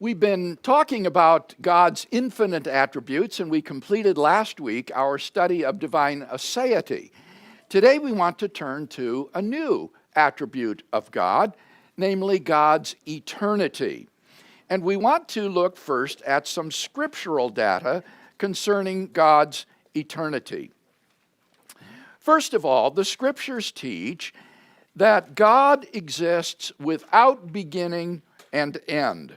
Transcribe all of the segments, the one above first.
We've been talking about God's infinite attributes, and we completed last week our study of divine aseity. Today we want to turn to a new attribute of God, namely God's eternity. And we want to look first at some scriptural data concerning God's eternity. First of all, the scriptures teach that God exists without beginning and end.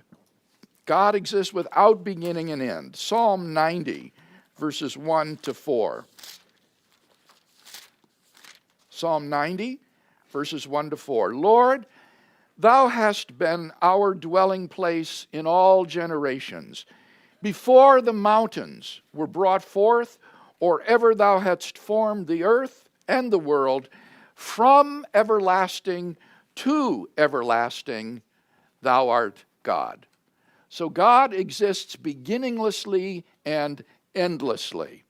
God exists without beginning and end. Psalm 90, verses 1 to 4. Psalm 90, verses 1 to 4. Lord, thou hast been our dwelling place in all generations. Before the mountains were brought forth, or ever thou hadst formed the earth and the world, from everlasting to everlasting, thou art God. So God exists beginninglessly and endlessly.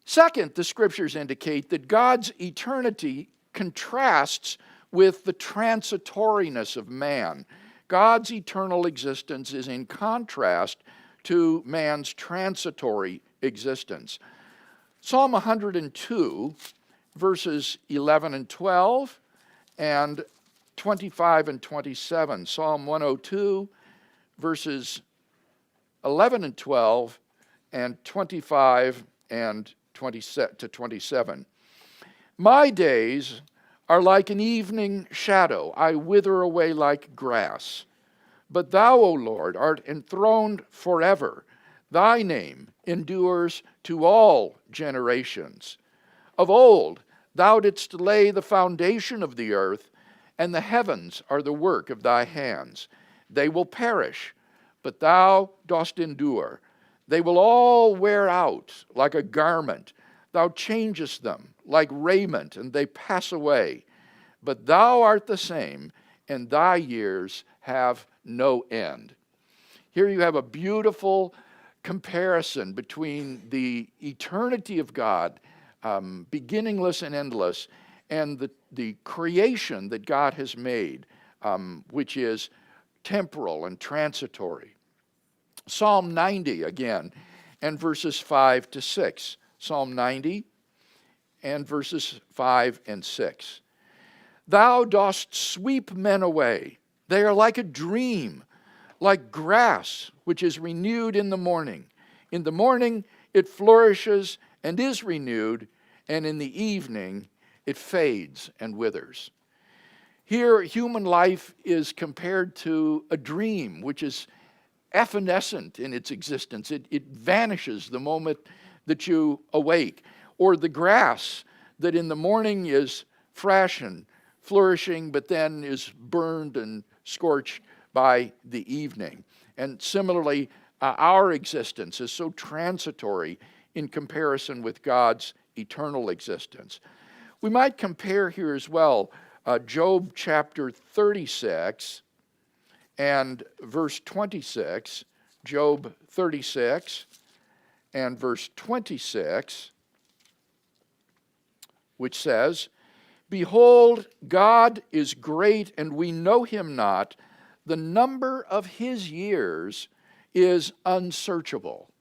Second, the scriptures indicate that God's eternity contrasts with the transitoriness of man. God's eternal existence is in contrast to man's transitory existence. Psalm 102, verses 11 and 12, and 25 and 27. Psalm 102, verses 11 and 12, and 25 and 27. My days are like an evening shadow. I wither away like grass. But thou, O Lord, art enthroned forever. Thy name endures to all generations. Of old thou didst lay the foundation of the earth, and the heavens are the work of thy hands. They will perish, but thou dost endure. They will all wear out like a garment. Thou changest them like raiment, and they pass away. But thou art the same, and thy years have no end. Here you have a beautiful comparison between the eternity of God, beginningless and endless, and the creation that God has made, which is temporal and transitory. Psalm 90 again, and verses 5 to 6. Psalm 90 and verses 5 and 6. Thou dost sweep men away. They are like a dream, like grass which is renewed in the morning. In the morning it flourishes and is renewed, and in the evening it fades and withers. Here, human life is compared to a dream, which is evanescent in its existence. It vanishes the moment that you awake. Or the grass that in the morning is fresh and flourishing, but then is burned and scorched by the evening. And similarly, our existence is so transitory in comparison with God's eternal existence. We might compare here as well Job chapter 36 and verse 26. Job 36 and verse 26, which says, Behold, God is great, and we know him not. The number of his years is unsearchable.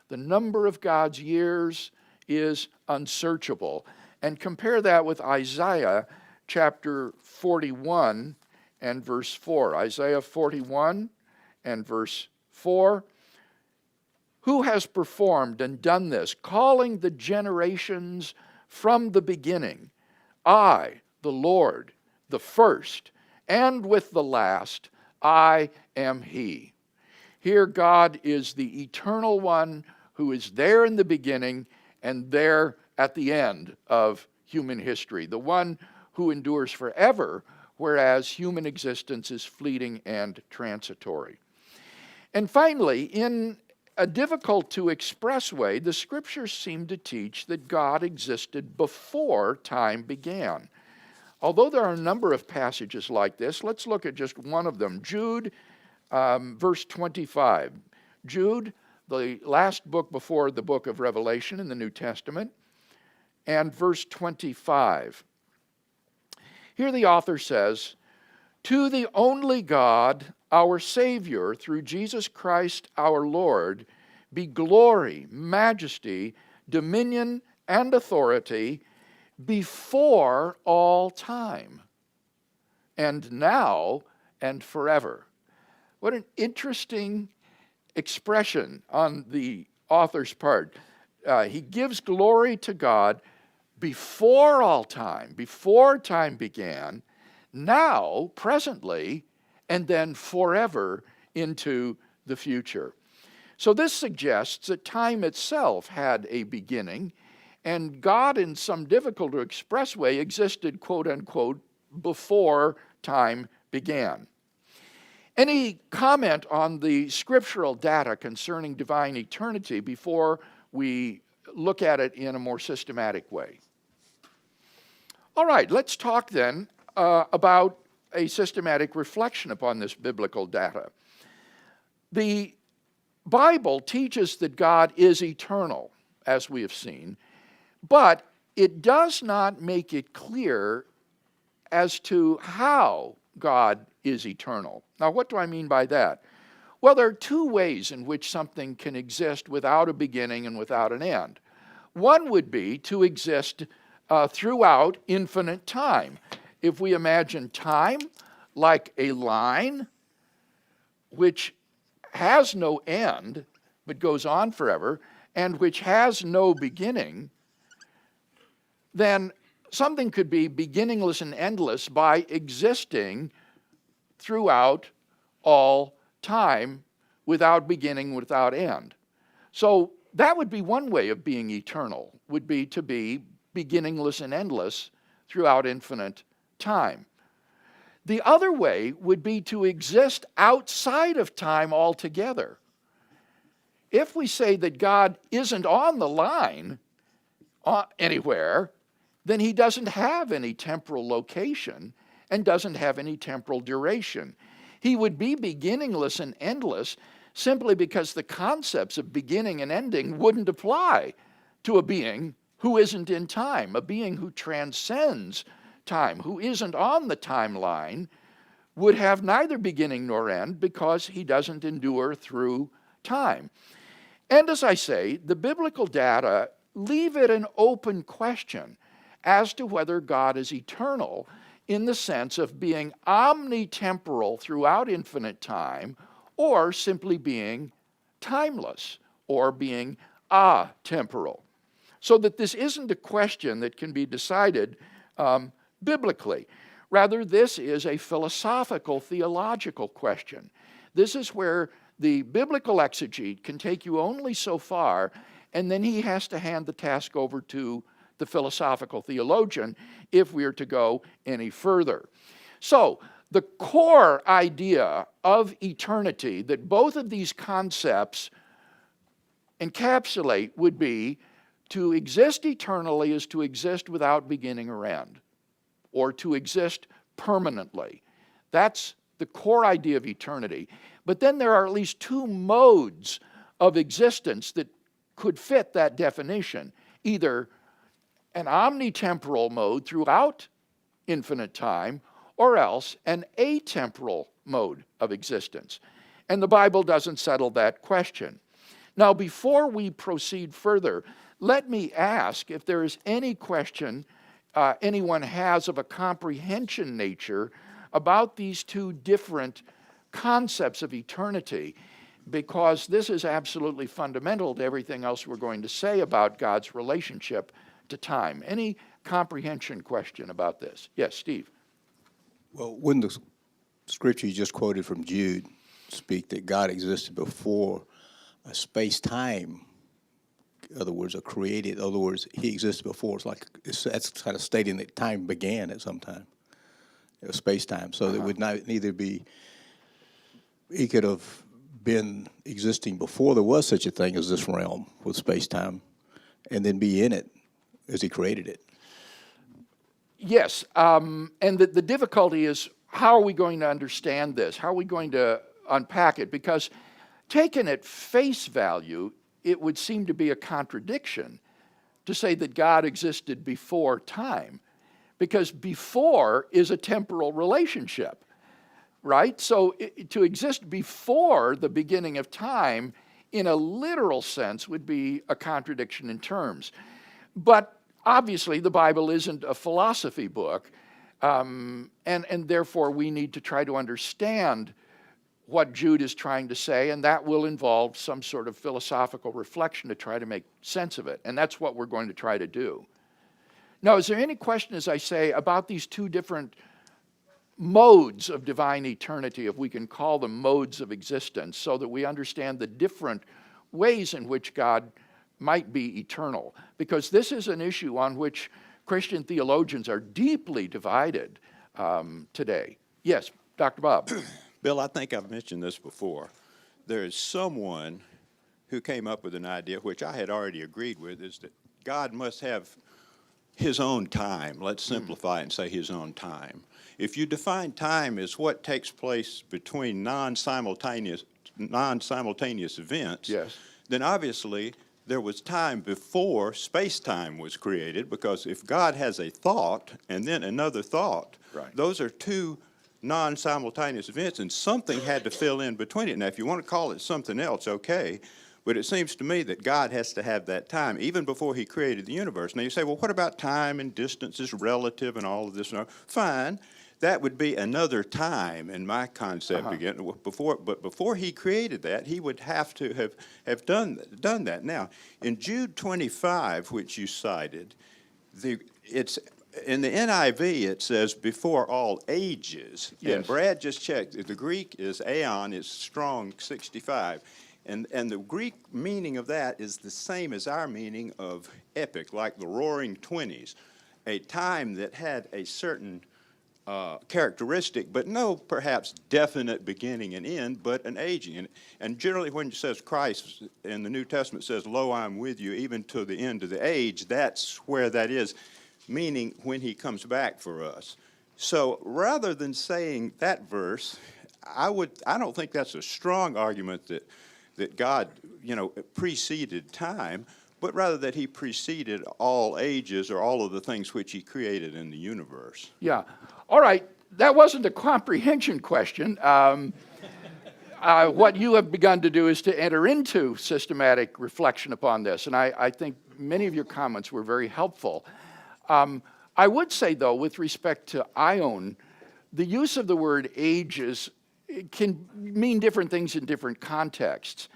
The number of God's years is unsearchable. And compare that with Isaiah chapter 41 and verse 4. Isaiah 41 and verse 4. Who has performed and done this, calling the generations from the beginning? I, the Lord, the first, and with the last, I am he. Here God is the eternal one who is there in the beginning and there at the end of human history, the one who endures forever, whereas human existence is fleeting and transitory. And finally, in a difficult to express way, the scriptures seem to teach that God existed before time began. Although there are a number of passages like this, let's look at just one of them. Jude, verse 25. Jude, the last book before the book of Revelation in the New Testament, and verse 25. Here the author says, To the only God, our Savior, through Jesus Christ our Lord, be glory, majesty, dominion, and authority before all time, and now and forever. What an interesting expression on the author's part. He gives glory to God before all time, before time began, now, presently, and then forever into the future. So this suggests that time itself had a beginning, and God, in some difficult to express way, existed, quote unquote, before time began. Any comment on the scriptural data concerning divine eternity before we look at it in a more systematic way? All right, let's talk then about a systematic reflection upon this biblical data. The Bible teaches that God is eternal, as we have seen, but it does not make it clear as to how God is eternal. Now, what do I mean by that? Well, there are two ways in which something can exist without a beginning and without an end. One would be to exist throughout infinite time. If we imagine time like a line which has no end but goes on forever and which has no beginning, then something could be beginningless and endless by existing throughout all time without beginning, without end. So that would be one way of being eternal, would be to be beginningless and endless throughout infinite time. The other way would be to exist outside of time altogether. If we say that God isn't on the line anywhere, then he doesn't have any temporal location and doesn't have any temporal duration. He would be beginningless and endless simply because the concepts of beginning and ending wouldn't apply to a being who isn't in time, a being who transcends time, who isn't on the timeline, would have neither beginning nor end because he doesn't endure through time. And as I say, the biblical data leave it an open question as to whether God is eternal in the sense of being omnitemporal throughout infinite time, or simply being timeless, or being atemporal. So that this isn't a question that can be decided biblically. Rather, this is a philosophical, theological question. This is where the biblical exegete can take you only so far, and then he has to hand the task over to the philosophical theologian if we are to go any further. So, the core idea of eternity that both of these concepts encapsulate would be to exist eternally is to exist without beginning or end, or to exist permanently. That's the core idea of eternity. But then there are at least two modes of existence that could fit that definition. Either an omnitemporal mode throughout infinite time, or else an atemporal mode of existence. And the Bible doesn't settle that question. Now, before we proceed further, let me ask if there is any question anyone has of a comprehension nature about these two different concepts of eternity, because this is absolutely fundamental to everything else we're going to say about God's relationship to time. Any comprehension question about this? Yes, Steve. Well, when the scripture you just quoted from Jude speak that God existed before a space-time, in other words, in other words, he existed before, that's kind of stating that time began at some time, space-time. So it would neither be, he could have been existing before there was such a thing as this realm with space-time, and then be in it as he created it. Yes, and the difficulty is, how are we going to understand this? How are we going to unpack it? Because taken at face value, it would seem to be a contradiction to say that God existed before time, because before is a temporal relationship. right? So to exist before the beginning of time in a literal sense would be a contradiction in terms. But obviously the Bible isn't a philosophy book, and therefore we need to try to understand what Jude is trying to say, and that will involve some sort of philosophical reflection to try to make sense of it, and that's what we're going to try to do. Now, is there any question, as I say, about these two different modes of divine eternity, if we can call them modes of existence, so that we understand the different ways in which God might be eternal? Because this is an issue on which Christian theologians are deeply divided today. Yes, Dr. Bob. Bill, I think I've mentioned this before. There is someone who came up with an idea, which I had already agreed with, is that God must have his own time. Let's simplify it and say his own time. If you define time as what takes place between non-simultaneous events, Yes. then obviously there was time before space-time was created, because if God has a thought and then another thought, Right. those are two non-simultaneous events, and something had to fill in between it. Now, if you want to call it something else, okay, but it seems to me that God has to have that time, even before he created the universe. Now, you say, well, what about time and distance is relative and all of this? No, fine. That would be another time in my concept again. But before he created that, he would have to have done that. Now, in Jude 25, which you cited, it's in the NIV, it says before all ages. Yes. And Brad just checked. The Greek is aeon, is strong 65. And the Greek meaning of that is the same as our meaning of epic, like the Roaring Twenties, a time that had a certain characteristic, but no perhaps definite beginning and end, but an aging. And generally when it says Christ in the New Testament says, lo, I'm with you even to the end of the age, that's where that is, meaning when he comes back for us. So rather than saying that verse, I don't think that's a strong argument that God, preceded time, but rather that he preceded all ages or all of the things which he created in the universe. Yeah. All right. That wasn't a comprehension question. What you have begun to do is to enter into systematic reflection upon this, and I think many of your comments were very helpful. I would say, though, with respect to ion, the use of the word ages can mean different things in different contexts.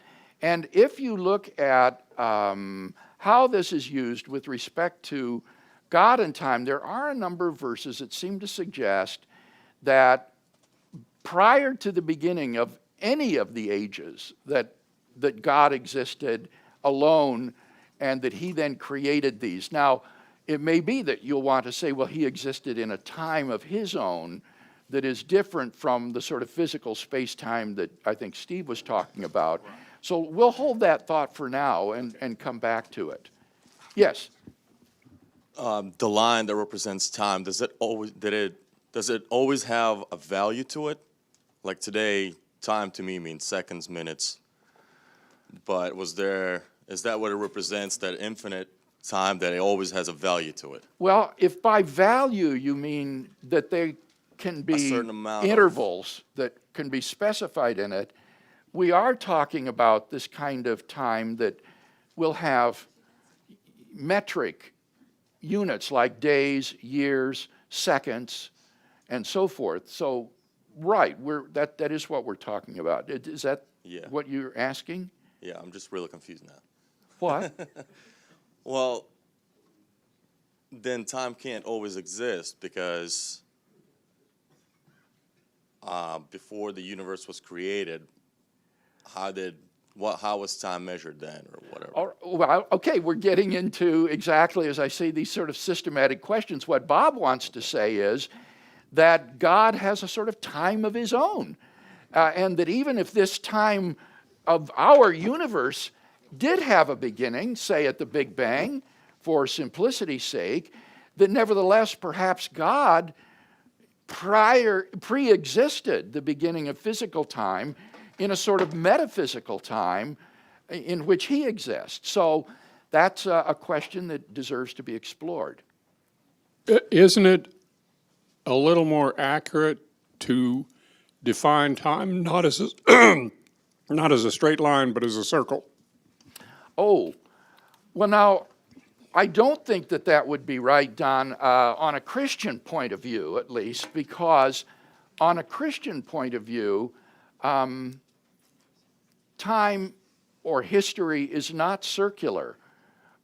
And if you look at how this is used with respect to God and time, there are a number of verses that seem to suggest that prior to the beginning of any of the ages, that God existed alone and that he then created these. Now, it may be that you'll want to say, well, he existed in a time of his own that is different from the sort of physical space-time that I think Steve was talking about. Right. So we'll hold that thought for now and come back to it. Yes? The line that represents time, does it always have a value to it? Like today, time to me means seconds, minutes. But is that what it represents, that infinite time, that it always has a value to it? Well, if by value you mean that they can be certain amount intervals that can be specified in it, we are talking about this kind of time that will have metric units like days, years, seconds, and so forth. So, right, that is what we're talking about. Is that what you're asking? Yeah, I'm just really confused now. What? Well, then time can't always exist because before the universe was created, how was time measured then, or whatever? Well, okay, we're getting into exactly, as I say, these sort of systematic questions. What Bob wants to say is that God has a sort of time of his own, and that even if this time of our universe did have a beginning, say at the Big Bang, for simplicity's sake, that nevertheless perhaps God pre-existed the beginning of physical time in a sort of metaphysical time in which he exists. So that's a question that deserves to be explored. Isn't it a little more accurate to define time not as not as a straight line, but as a circle. Oh, well, now, I don't think that that would be right, Don, on a Christian point of view, at least, because on a Christian point of view, time or history is not circular.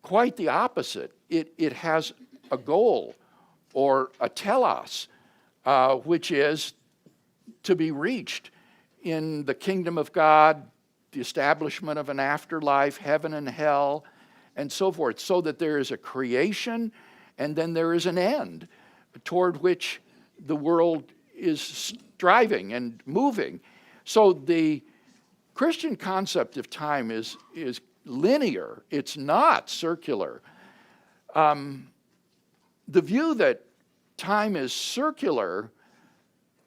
Quite the opposite. It has a goal or a telos, which is to be reached in the kingdom of God, the establishment of an afterlife, heaven and hell, and so forth, so that there is a creation and then there is an end toward which the world is striving and moving. So the Christian concept of time is linear. It's not circular. The view that time is circular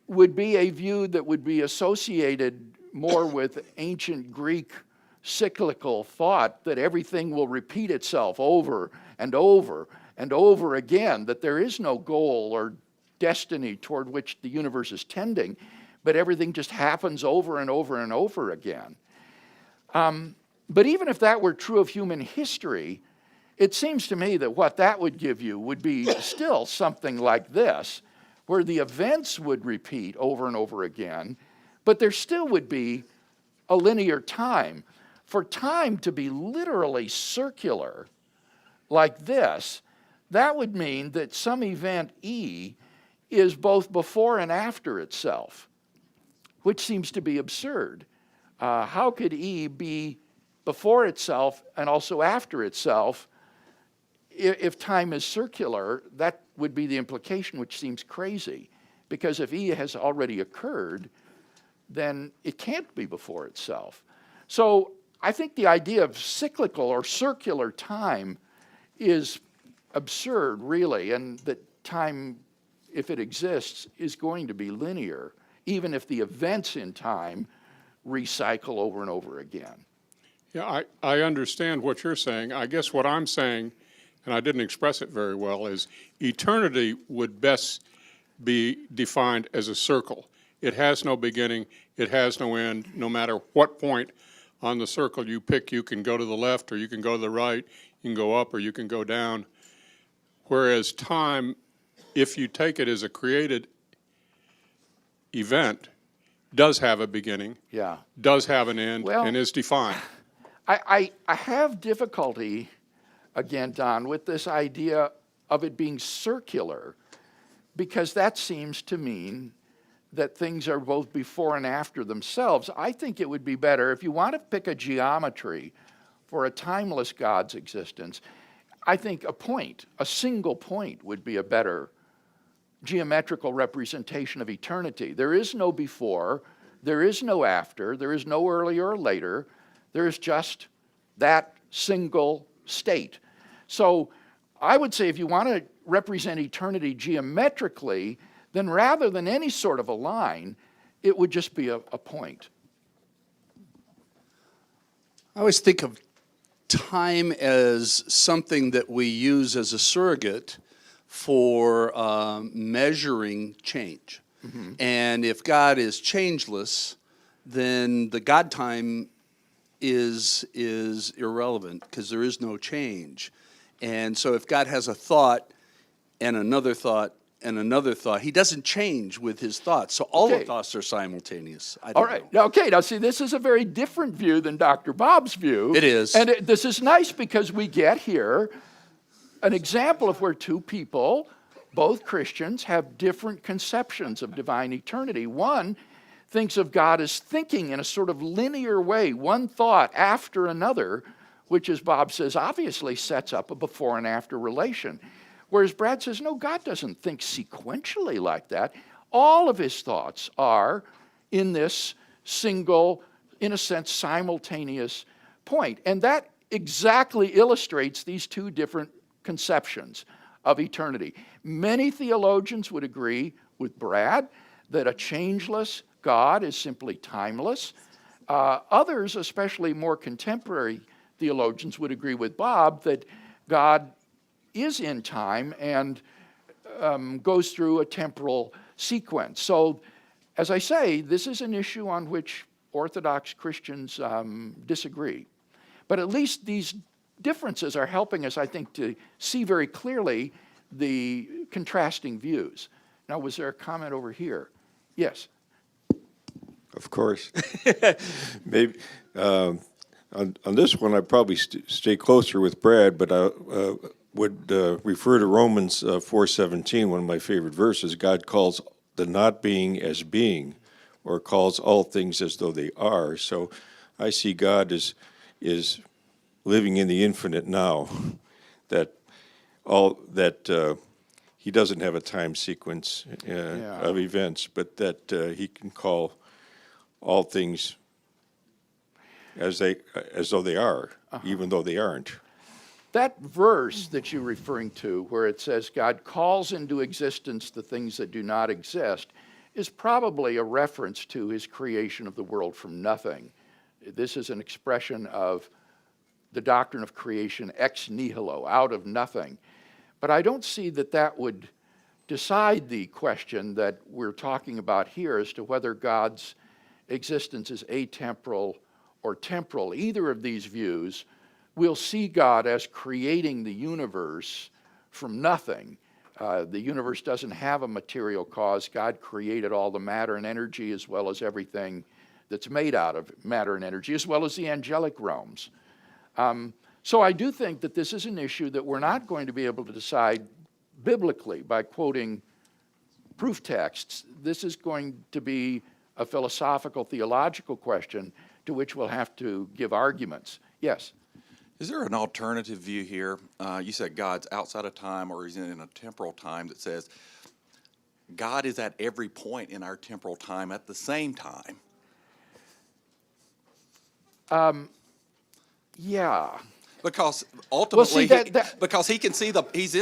would be a view that would be associated more with ancient Greek cyclical thought, that everything will repeat itself over and over and over again, that there is no goal or destiny toward which the universe is tending, but everything just happens over and over and over again. But even if that were true of human history, it seems to me that what that would give you would be still something like this, where the events would repeat over and over again, but there still would be a linear time. For time to be literally circular like this, that would mean that some event E is both before and after itself, which seems to be absurd. How could E be before itself and also after itself? If time is circular, that would be the implication, which seems crazy, because if E has already occurred, then it can't be before itself. So I think the idea of cyclical or circular time is absurd, really, and that time, if it exists, is going to be linear, even if the events in time recycle over and over again. Yeah, I understand what you're saying. I guess what I'm saying, and I didn't express it very well, is eternity would best be defined as a circle. It has no beginning, it has no end. No matter what point on the circle you pick, you can go to the left or you can go to the right, you can go up or you can go down. Whereas time, if you take it as a created event, does have a beginning, Yeah. does have an end, Well, and is defined. I have difficulty, again, Don, with this idea of it being circular, because that seems to mean that things are both before and after themselves. I think it would be better, if you want to pick a geometry for a timeless God's existence, I think a point, a single point, would be a better geometrical representation of eternity. There is no before, there is no after, there is no earlier or later, there is just that single state. So I would say if you want to represent eternity geometrically, then rather than any sort of a line, it would just be a point. I always think of time as something that we use as a surrogate for measuring change. Mm-hmm. And if God is changeless, then the God time is irrelevant because there is no change. And so if God has a thought and another thought and another thought, he doesn't change with his thoughts. So all the thoughts are simultaneous. All right. Now, okay, now see, this is a very different view than Dr. Bob's view. It is. And this is nice because we get here an example of where two people, both Christians, have different conceptions of divine eternity. One thinks of God as thinking in a sort of linear way, one thought after another, which, as Bob says, obviously sets up a before and after relation. Whereas Brad says, no, God doesn't think sequentially like that. All of his thoughts are in this single, in a sense, simultaneous point. And that exactly illustrates these two different conceptions of eternity. Many theologians would agree with Brad that a changeless God is simply timeless. Others, especially more contemporary theologians, would agree with Bob that God is in time and goes through a temporal sequence. So as I say, this is an issue on which Orthodox Christians disagree. But at least these differences are helping us, I think, to see very clearly the contrasting views. Now, was there a comment over here? Yes. Of course. Maybe on this one, I'd probably stay closer with Brad, but I would refer to Romans 4:17, one of my favorite verses. God calls the not being as being, or calls all things as though they are. So I see God as is living in the infinite now, that he doesn't have a time sequence of events, but that he can call all things as though they are, even though they aren't. That verse that you're referring to, where it says God calls into existence the things that do not exist, is probably a reference to his creation of the world from nothing. This is an expression of the doctrine of creation ex nihilo, out of nothing. But I don't see that that would decide the question that we're talking about here as to whether God's existence is atemporal or temporal. Either of these views, we'll see God as creating the universe from nothing. The universe doesn't have a material cause. God created all the matter and energy, as well as everything that's made out of matter and energy, as well as the angelic realms. So I do think that this is an issue that we're not going to be able to decide biblically by quoting proof texts. This is going to be a philosophical, theological question to which we'll have to give arguments. Yes? Is there an alternative view here? You said God's outside of time, or he's in a temporal time, that says God is at every point in our temporal time at the same time. Yeah. Because ultimately, Well, see, because he can see he's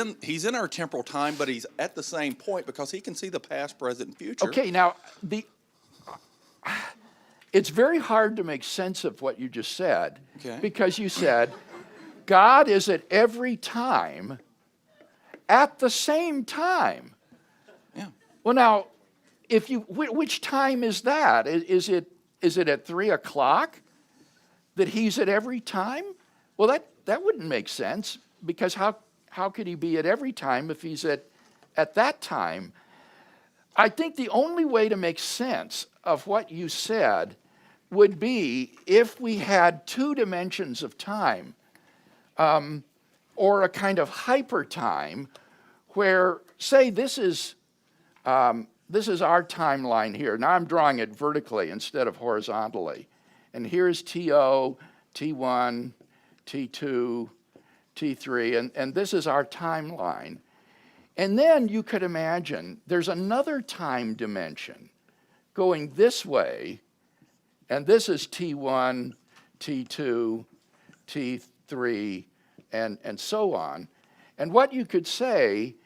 in our temporal time, but he's at the same point because he can see the past, present, and future. Okay, now, it's very hard to make sense of what you just said, because you said God is at every time at the same time. Yeah. Well, now, which time is that? Is it at 3 o'clock that he's at every time? Well, that wouldn't make sense, because how could he be at every time if he's at that time? I think the only way to make sense of what you said would be if we had two dimensions of time, or a kind of hyper time, where, say, this is our timeline here. Now I'm drawing it vertically instead of horizontally. And here's T0, T1, T2, T3, and this is our timeline. And then you could imagine there's another time dimension going this way, and this is T1, T2, T3, and so on. And what you could say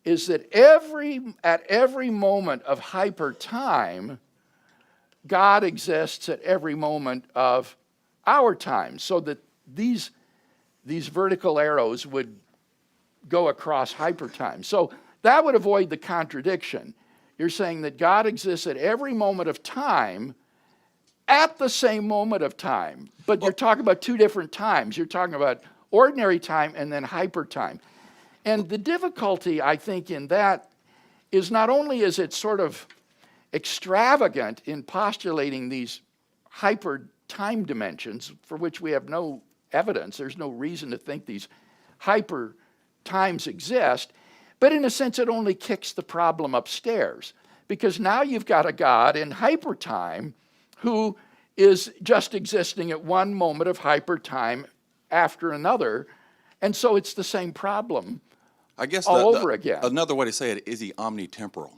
is that at every moment of hyper time, God exists at every moment of our time, so that these vertical arrows would go across hypertime. So that would avoid the contradiction. You're saying that God exists at every moment of time at the same moment of time. But you're talking about two different times. You're talking about ordinary time and then hypertime. And the difficulty, I think, in that is not only is it sort of extravagant in postulating these hyper time dimensions for which we have no evidence, there's no reason to think these hyper times exist, but in a sense it only kicks the problem upstairs, because now you've got a God in hyper time who is just existing at one moment of hyper time after another, and so it's the same problem I guess all over again. Another way to say it is he omnitemporal.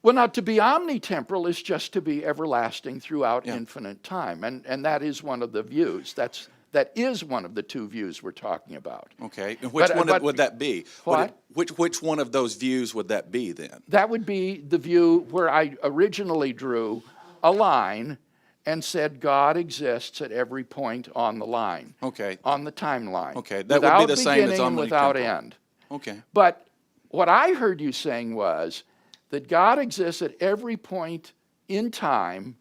Well, now, to be omnitemporal is just to be everlasting throughout infinite time, and that is one of the views. That is one of the two views we're talking about. Okay, and which one would that be? What? Which one of those views would that be then? That would be the view where I originally drew a line and said God exists at every point on the line. Okay. On the timeline. Okay, that would be the same as without beginning and without omnitemporal. end. Okay. But what I heard you saying was that God exists at every point in time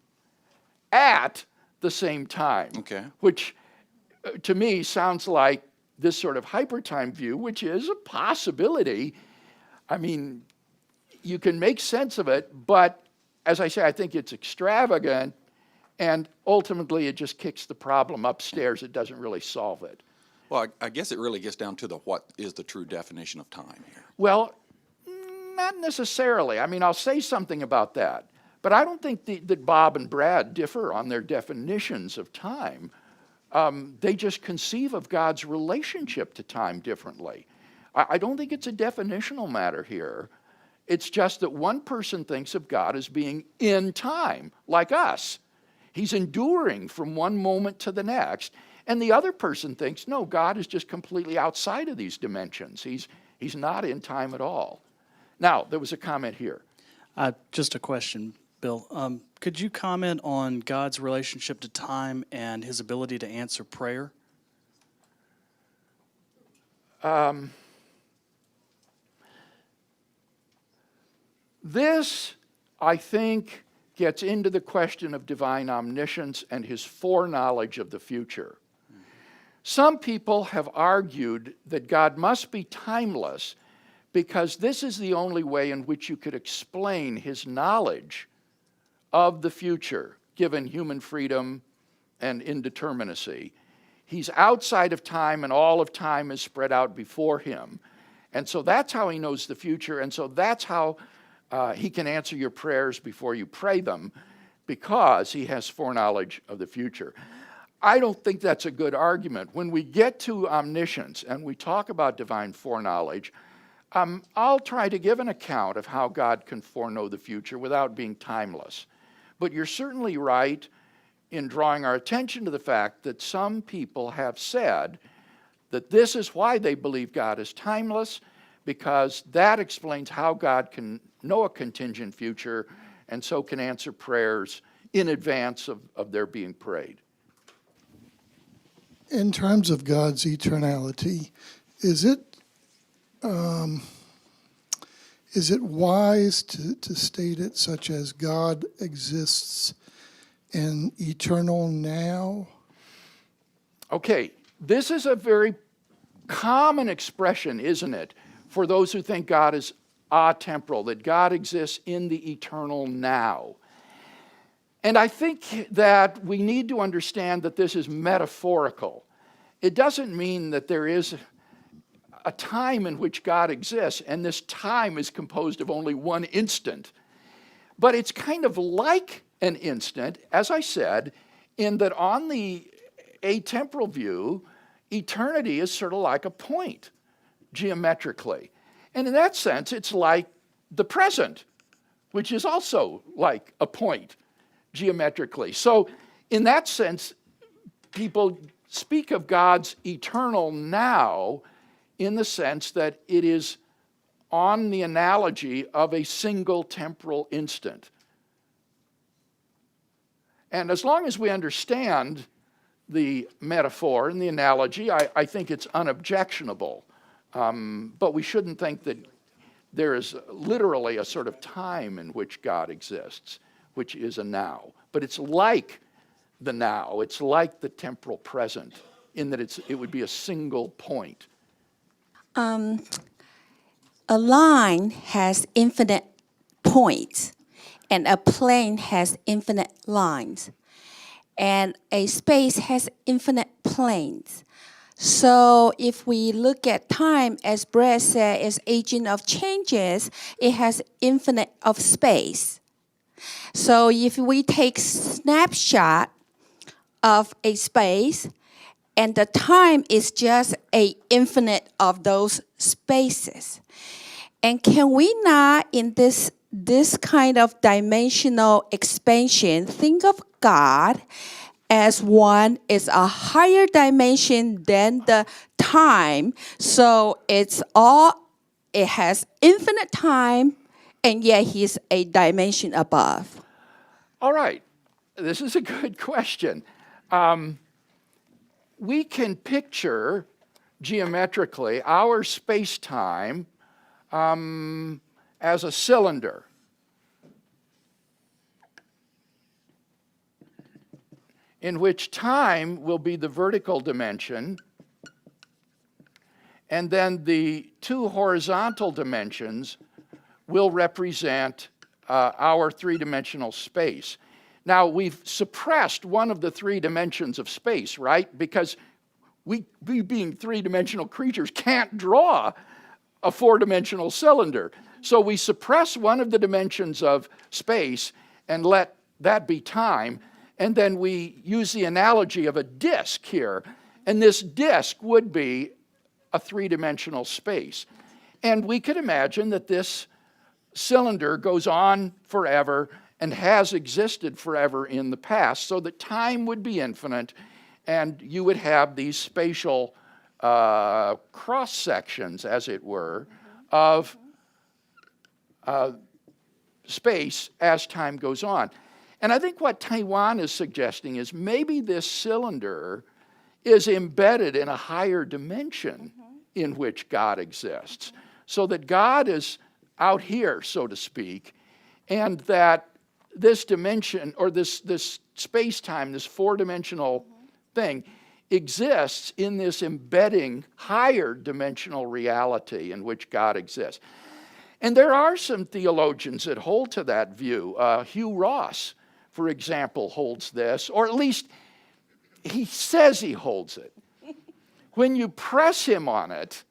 at the same time. Okay. Which to me sounds like this sort of hypertime view, which is a possibility. I mean, you can make sense of it, but as I say, I think it's extravagant, and ultimately it just kicks the problem upstairs. It doesn't really solve it. Well, I guess it really gets down to what is the true definition of time here. Well, not necessarily. I mean, I'll say something about that, but I don't think that Bob and Brad differ on their definitions of time. They just conceive of God's relationship to time differently. I don't think it's a definitional matter here. It's just that one person thinks of God as being in time, like us. He's enduring from one moment to the next. And the other person thinks, no, God is just completely outside of these dimensions. He's not in time at all. Now, there was a comment here. Just a question, Bill. Could you comment on God's relationship to time and his ability to answer prayer? This, I think, gets into the question of divine omniscience and his foreknowledge of the future. Some people have argued that God must be timeless because this is the only way in which you could explain his knowledge of the future, given human freedom and indeterminacy. He's outside of time, and all of time is spread out before him. And so that's how he knows the future, and so that's how he can answer your prayers before you pray them, because he has foreknowledge of the future. I don't think that's a good argument. When we get to omniscience and we talk about divine foreknowledge, I'll try to give an account of how God can foreknow the future without being timeless. But you're certainly right in drawing our attention to the fact that some people have said that this is why they believe God is timeless, because that explains how God can know a contingent future and so can answer prayers in advance of their being prayed. In terms of God's eternality, is it wise to state it such as God exists in eternal now? Okay, this is a very common expression, isn't it, for those who think God is atemporal, that God exists in the eternal now. And I think that we need to understand that this is metaphorical. It doesn't mean that there is a time in which God exists, and this time is composed of only one instant. But it's kind of like an instant, as I said, in that on the atemporal view, eternity is sort of like a point, geometrically. And in that sense, it's like the present, which is also like a point, geometrically. So in that sense, people speak of God's eternal now in the sense that it is on the analogy of a single temporal instant. And as long as we understand the metaphor and the analogy, I think it's unobjectionable. But we shouldn't think that there is literally a sort of time in which God exists, which is a now. But it's like the now. It's like the temporal present in that it would be a single point. A line has infinite points, and a plane has infinite lines, and a space has infinite planes. So if we look at time, as Brad said, as agent of changes, it has infinite of space. So if we take snapshot of a space, and the time is just a infinite of those spaces. And can we not, in this kind of dimensional expansion, think of God as one is a higher dimension than the time, so it has infinite time, and yet he's a dimension above? All right, this is a good question. We can picture geometrically our space-time as a cylinder. in which time will be the vertical dimension, and then the two horizontal dimensions will represent our three-dimensional space. Now, we've suppressed one of the three dimensions of space, right? Because we being three-dimensional creatures, can't draw a four-dimensional cylinder. So we suppress one of the dimensions of space and let that be time, and then we use the analogy of a disk here, and this disk would be a three-dimensional space. And we could imagine that this cylinder goes on forever and has existed forever in the past, so that time would be infinite, and you would have these spatial cross-sections, as it were, of space as time goes on. And I think what Taiwan is suggesting is maybe this cylinder is embedded in a higher dimension in which God exists, so that God is out here, so to speak, and that this dimension, or this space-time, this four-dimensional thing, exists in this embedding higher dimensional reality in which God exists. And there are some theologians that hold to that view. Hugh Ross, for example, holds this, or at least he says he holds it. When you press him on it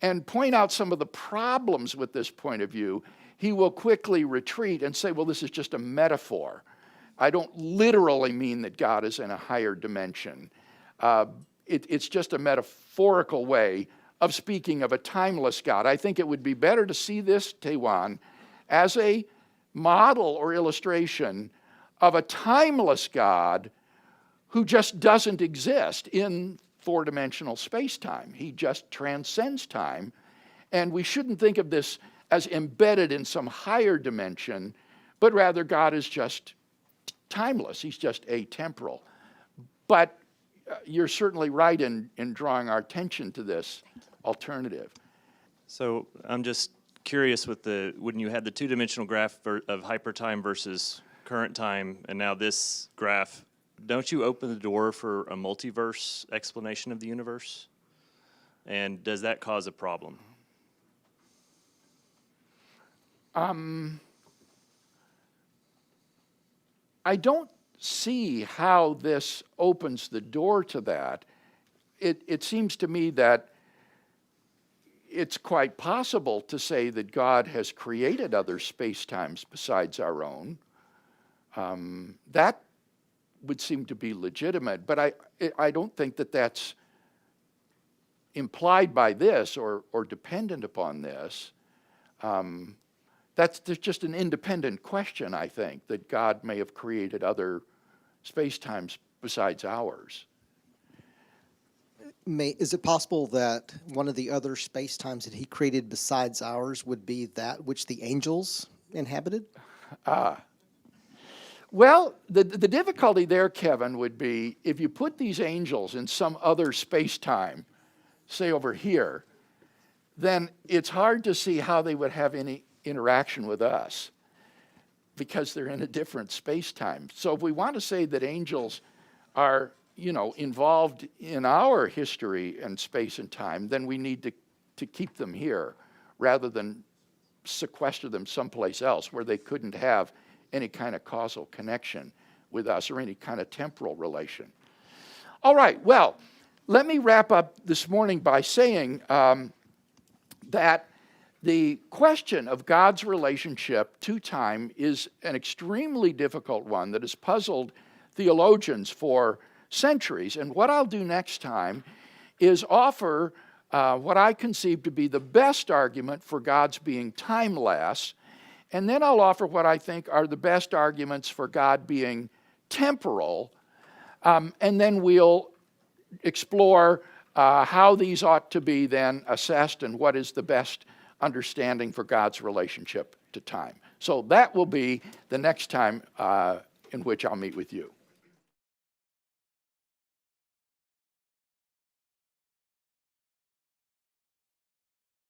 and point out some of the problems with this point of view, he will quickly retreat and say, well, this is just a metaphor. I don't literally mean that God is in a higher dimension. It's just a metaphorical way of speaking of a timeless God. I think it would be better to see this, Taiwan, as a model or illustration of a timeless God who just doesn't exist in four-dimensional space-time. He just transcends time, and we shouldn't think of this as embedded in some higher dimension, but rather God is just timeless. He's just atemporal. But you're certainly right in drawing our attention to this alternative. So I'm just curious with when you had the two-dimensional graph of hypertime versus current time, and now this graph, don't you open the door for a multiverse explanation of the universe? And does that cause a problem? I don't see how this opens the door to that. It seems to me that it's quite possible to say that God has created other space-times besides our own. That would seem to be legitimate, but I don't think that that's implied by this or dependent upon this. That's just an independent question, I think, that God may have created other space-times besides ours. Is it possible that one of the other space-times that he created besides ours would be that which the angels inhabited? Well, the difficulty there, Kevin, would be if you put these angels in some other space-time, say over here, then it's hard to see how they would have any interaction with us because they're in a different space-time. So if we want to say that angels are, involved in our history and space and time, then we need to keep them here rather than sequester them someplace else where they couldn't have any kind of causal connection with us or any kind of temporal relation. All right, well, let me wrap up this morning by saying that the question of God's relationship to time is an extremely difficult one that has puzzled theologians for centuries. And what I'll do next time is offer what I conceive to be the best argument for God's being timeless, and then I'll offer what I think are the best arguments for God being temporal, and then we'll explore how these ought to be then assessed and what is the best understanding for God's relationship to time. So that will be the next time in which I'll meet with you.